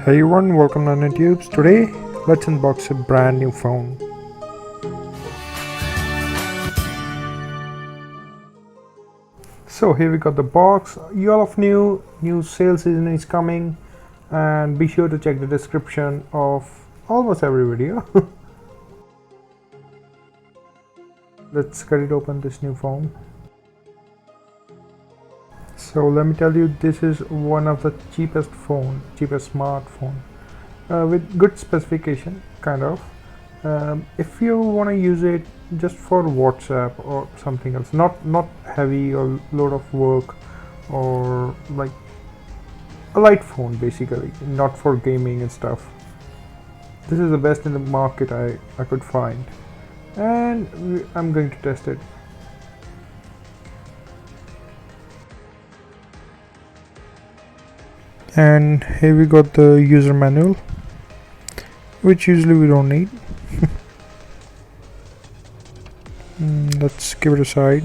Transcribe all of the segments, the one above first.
Hey everyone, welcome to 99Tubes. Today, let's unbox a brand new phone. So here we got the box. You all of new sale season is coming, and be sure to check the description of almost every video. Let's get it open, this new phone. So let me tell you, this is one of the cheapest smartphone with good specification, kind of. If you want to use it just for WhatsApp or something else, not heavy or load of work, or like a light phone, basically, not for gaming and stuff. This is the best in the market I could find, and I'm going to test it. And here we got the user manual, which usually we don't need. Let's give it a side.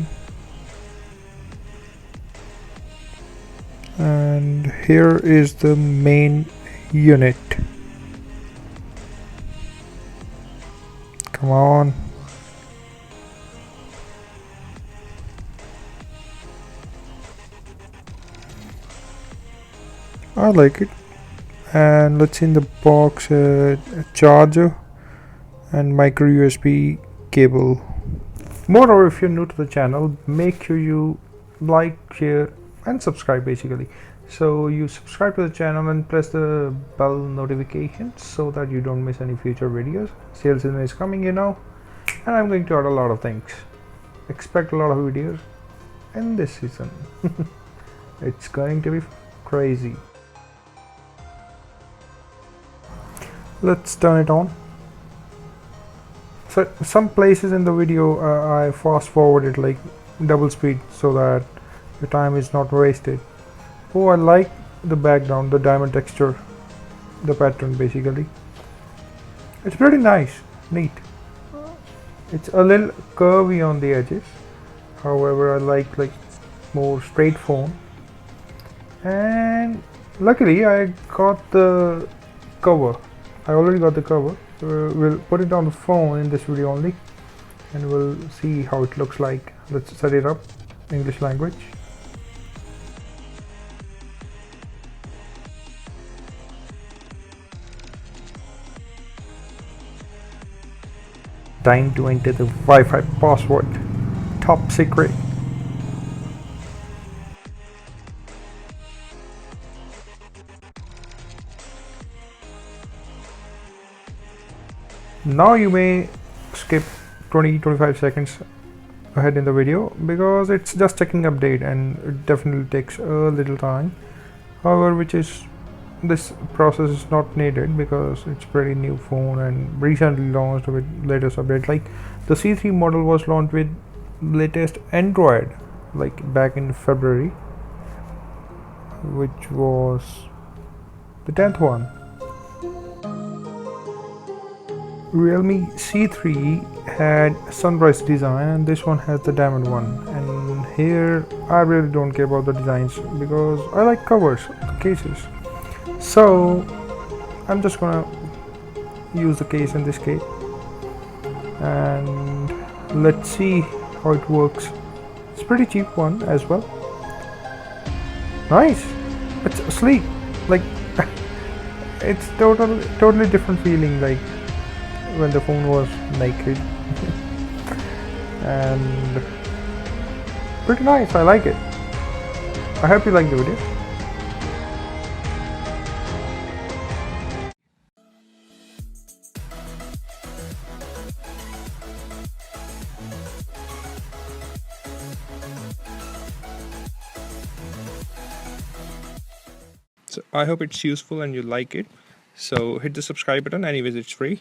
And here is the main unit. Come on. I like it. And let's see in the box, a charger and micro USB cable. Moreover, if you're new to the channel, make sure you like, share and subscribe, basically. So you subscribe to the channel and press the bell notification so that you don't miss any future videos. Sales season is coming, and I'm going to order a lot of things. Expect a lot of videos in this season. It's going to be crazy. Let's turn it on. So some places in the video I fast forwarded like double speed so that the time is not wasted. Oh, I like the background, the diamond texture, the pattern, basically. It's pretty nice, neat. It's a little curvy on the edges. However, I like more straight phone. And luckily I got the cover. I already got the cover. We'll put it on the phone in this video only, and we'll see how it looks like. Let's set it up. English language. Time to enter the Wi-Fi password. Top secret. Now you may skip 20-25 seconds ahead in the video because it's just checking update, and it definitely takes a little time. However, this process is not needed because it's pretty new phone and recently launched with latest update. Like the C3 model was launched with latest Android like back in February, which was the 10th one. Realme C3 had sunrise design, and this one has the diamond one. And here I really don't care about the designs because I like covers, the cases. So I'm just gonna use the case in this case, and let's see how it works. It's a pretty cheap one as well. Nice. It's sleek. Like it's totally different feeling, like when the phone was naked. And pretty nice. I like it. I hope you like the video. So I hope it's useful and you like it. So hit the subscribe button. Anyways, it's free.